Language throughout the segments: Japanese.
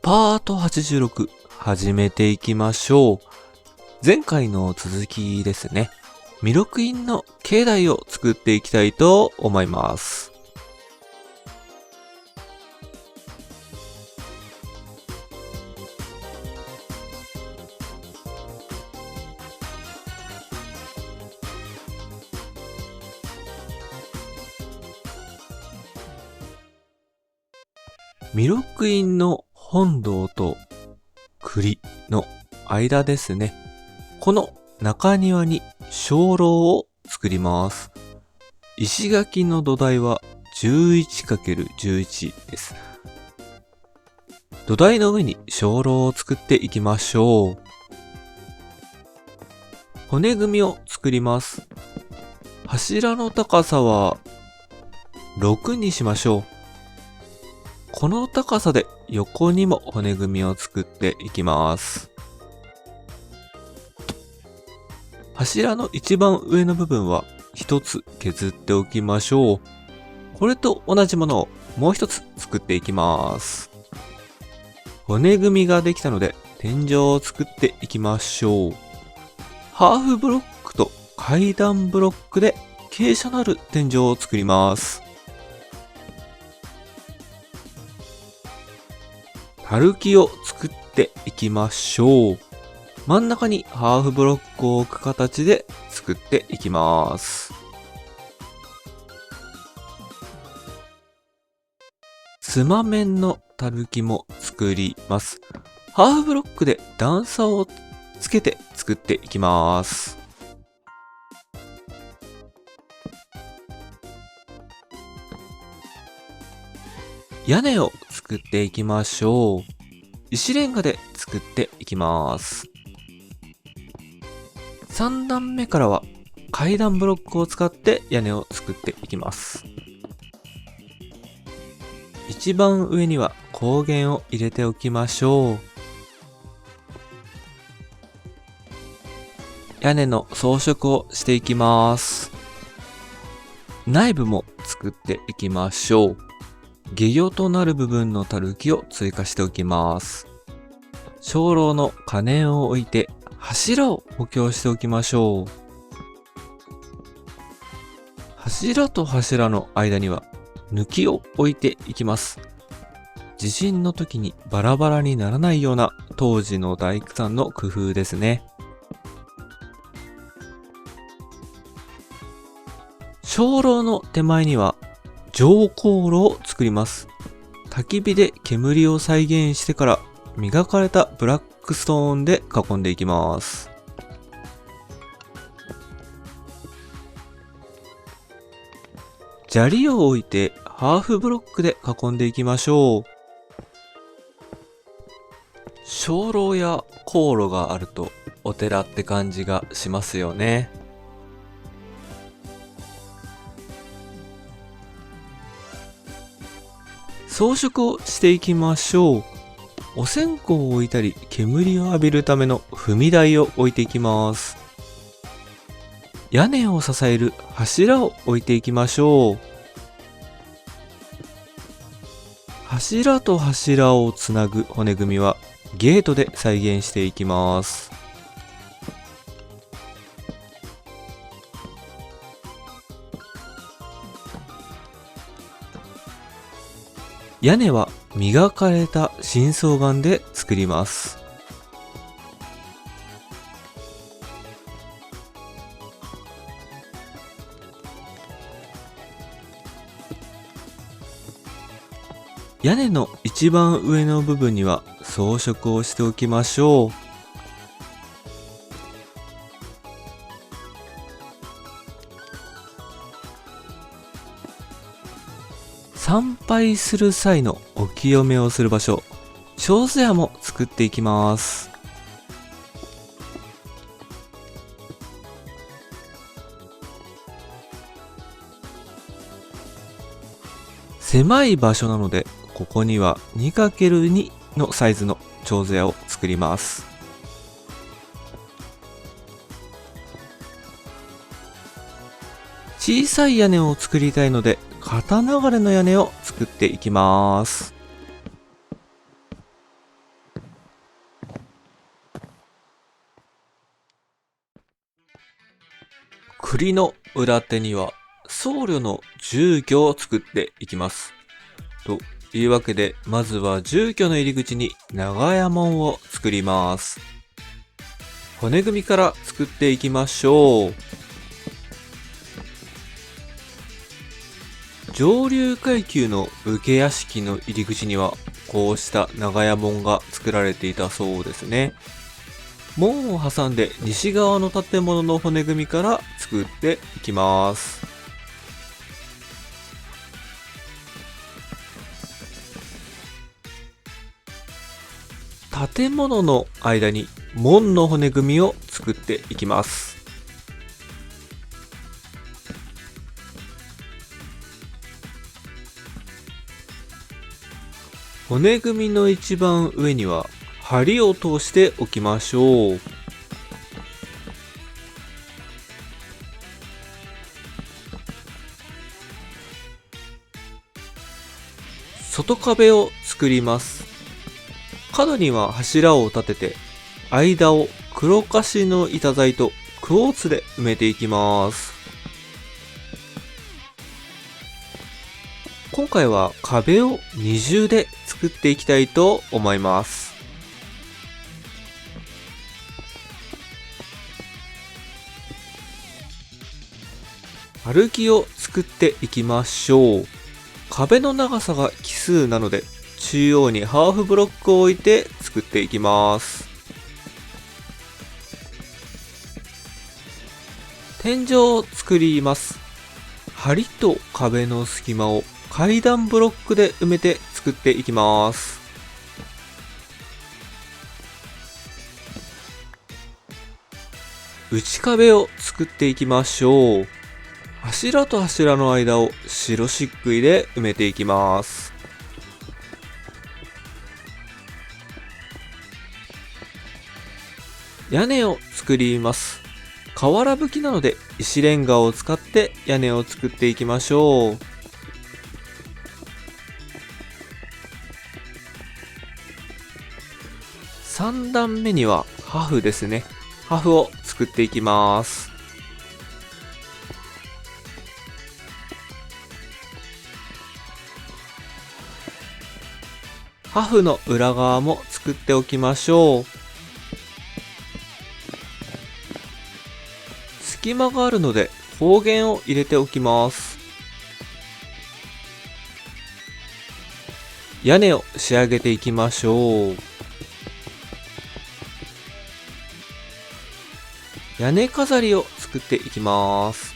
パート86始めていきましょう。前回の続きですね。弥勒院の境内を作っていきたいと思います。弥勒院の本堂と栗の間ですね。この中庭に鐘楼を作ります。石垣の土台は 11×11 です。土台の上に鐘楼を作っていきましょう。骨組みを作ります。柱の高さは6にしましょう。この高さで横にも骨組みを作っていきます。柱の一番上の部分は一つ削っておきましょう。これと同じものをもう一つ作っていきます。骨組みができたので天井を作っていきましょう。ハーフブロックと階段ブロックで傾斜のある天井を作ります。歩きを作っていきましょう。真ん中にハーフブロックを置く形で作っていきます。妻面のたるきも作ります。ハーフブロックで段差をつけて作っていきます。屋根を作っていきましょう。石レンガで作っていきます。3段目からは階段ブロックを使って屋根を作っていきます。一番上には光源を入れておきましょう。屋根の装飾をしていきます。内部も作っていきましょう。下行となる部分のたるきを追加しておきます。鐘楼の可燃を置いて柱を補強しておきましょう。柱と柱の間には抜きを置いていきます。地震の時にバラバラにならないような当時の大工さんの工夫ですね。鐘楼の手前には乗香炉を作ります。焚き火で煙を再現してから磨かれたブラックストーンで囲んでいきます。砂利を置いてハーフブロックで囲んでいきましょう。鐘楼や香炉があるとお寺って感じがしますよね。装飾をしていきましょう。お線香を置いたり煙を浴びるための踏み台を置いていきます。屋根を支える柱を置いていきましょう。柱と柱をつなぐ骨組みはゲートで再現していきます。屋根は磨かれた深層岩で作ります。屋根の一番上の部分には装飾をしておきましょう。参拝する際のお清めをする場所、手水屋も作っていきます。狭い場所なので、ここには 2×2 のサイズの手水屋を作ります。小さい屋根を作りたいので、片流れの屋根を作っていきます。栗の裏手には僧侶の住居を作っていきます。というわけで、まずは住居の入り口に長屋門を作ります。骨組みから作っていきましょう。上流階級の武家屋敷の入り口にはこうした長屋門が作られていたそうですね。門を挟んで西側の建物の骨組みから作っていきます。建物の間に門の骨組みを作っていきます。骨組みの一番上には梁を通しておきましょう。外壁を作ります。角には柱を立てて、間を黒カシの板材とクォーツで埋めていきます。今回は壁を二重で作っていきたいと思います。歩きを作っていきましょう。壁の長さが奇数なので、中央にハーフブロックを置いて作っていきます。天井を作ります。梁と壁の隙間を階段ブロックで埋めて作っていきます。内壁を作っていきましょう。柱と柱の間を白漆喰で埋めていきます。屋根を作ります。瓦葺きなので石レンガを使って屋根を作っていきましょう。3段目にはハフですね。ハフを作っていきます。ハフの裏側も作っておきましょう。隙間があるので方言を入れておきます。屋根を仕上げていきましょう。屋根飾りを作っていきます。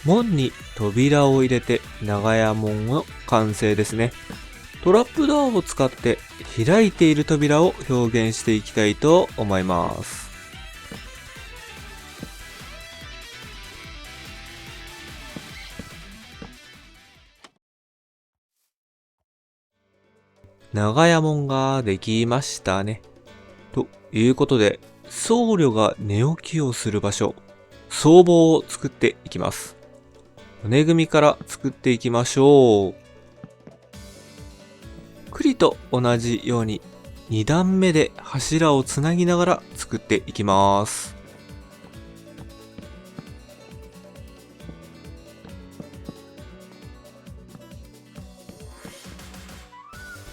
門に扉を入れて長屋門の完成ですね。トラップドアを使って開いている扉を表現していきたいと思います。長屋門ができましたね。ということで、僧侶が寝起きをする場所、僧房を作っていきます。骨組みから作っていきましょう。栗と同じように2段目で柱をつなぎながら作っていきます。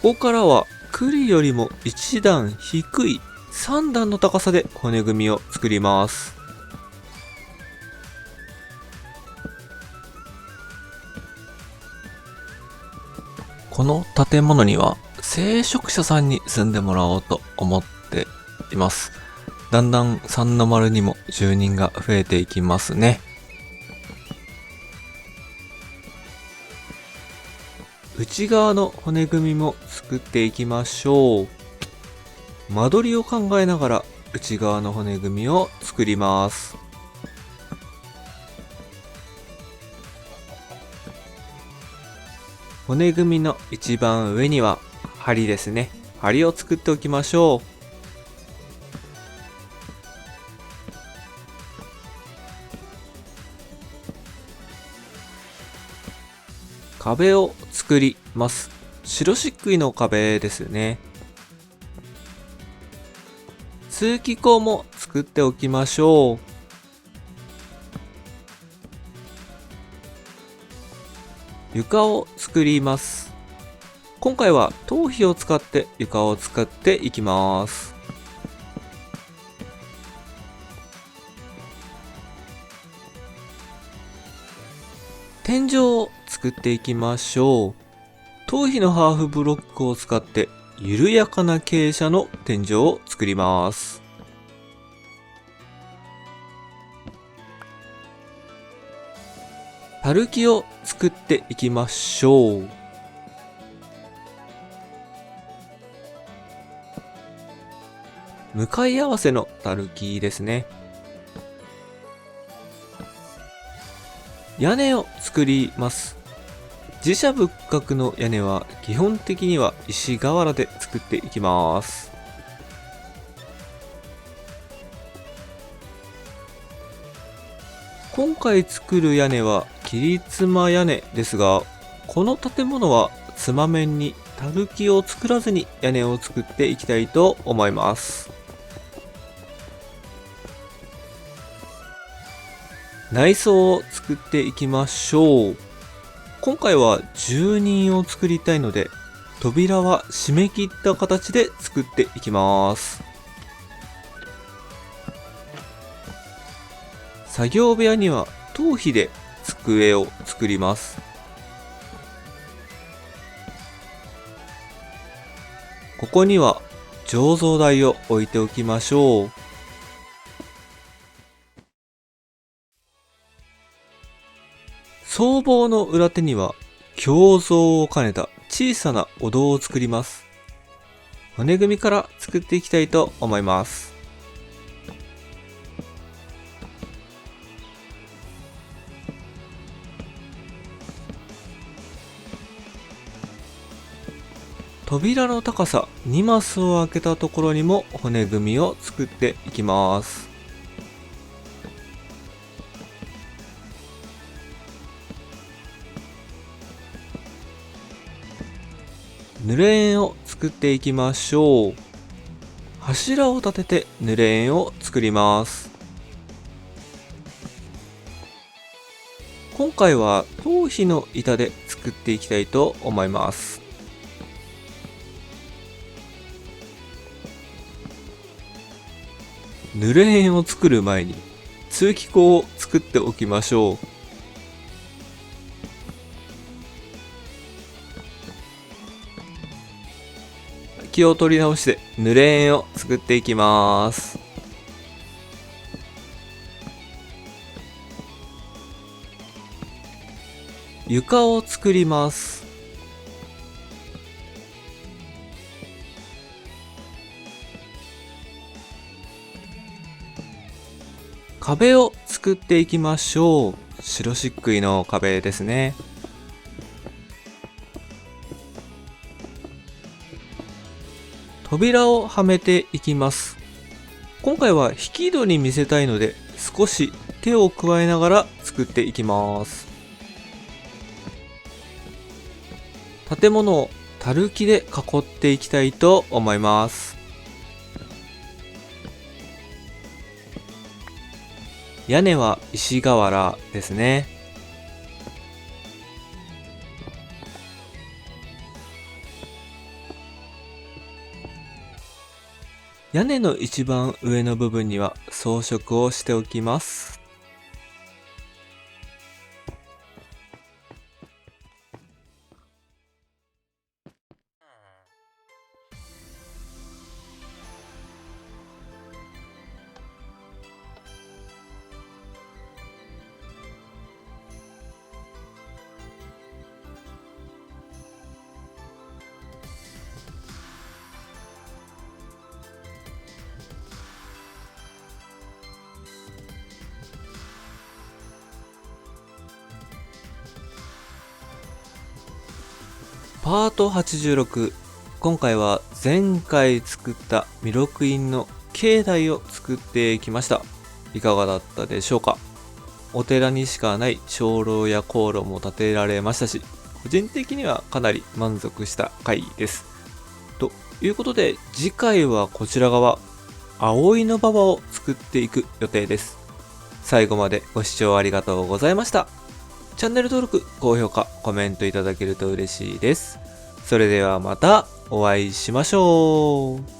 ここからは栗よりも1段低い3段の高さで骨組みを作ります。この建物には聖職者さんに住んでもらおうと思っています。だんだん三の丸にも住人が増えていきますね。内側の骨組みも作っていきましょう。間取りを考えながら内側の骨組みを作ります。骨組みの一番上には梁ですね。梁を作っておきましょう。壁を作ります。白漆喰の壁ですね。通気口も作っておきましょう。床を作ります。今回は頭皮を使って床を作っていきます。天井を作っていきましょう。頭皮のハーフブロックを使って緩やかな傾斜の天井を作ります。たるきを作っていきましょう。向かい合わせのたるきですね。屋根を作ります。自社仏閣の屋根は基本的には石瓦で作っていきます。今回作る屋根は切妻屋根ですが、この建物は妻面にたるきを作らずに屋根を作っていきたいと思います。内装を作っていきましょう。今回は住人を作りたいので、扉は締め切った形で作っていきます。作業部屋には頭皮で机を作ります。ここには醸造台を置いておきましょう。僧帽の裏手には経蔵を兼ねた小さなお堂を作ります。骨組みから作っていきたいと思います。扉の高さ2マスを開けたところにも骨組みを作っていきます。濡れ縁を作っていきましょう。柱を立てて濡れ縁を作ります。今回は頭皮の板で作っていきたいと思います。濡れ縁を作る前に通気口を作っておきましょう。気を取り直して濡れ縁を作っていきます。床を作ります。壁を作っていきましょう。白漆喰の壁ですね。扉をはめていきます。今回は引き戸に見せたいので少し手を加えながら作っていきます。建物をたるきで囲っていきたいと思います。屋根は石瓦ですね。屋根の一番上の部分には装飾をしておきます。パート86。今回は前回作った弥勒院の境内を作ってきました。いかがだったでしょうか。お寺にしかない鐘楼や香炉も建てられましたし、個人的にはかなり満足した回です。ということで次回はこちら側、葵の馬場を作っていく予定です。最後までご視聴ありがとうございました。チャンネル登録、高評価、コメントいただけると嬉しいです。それではまたお会いしましょう。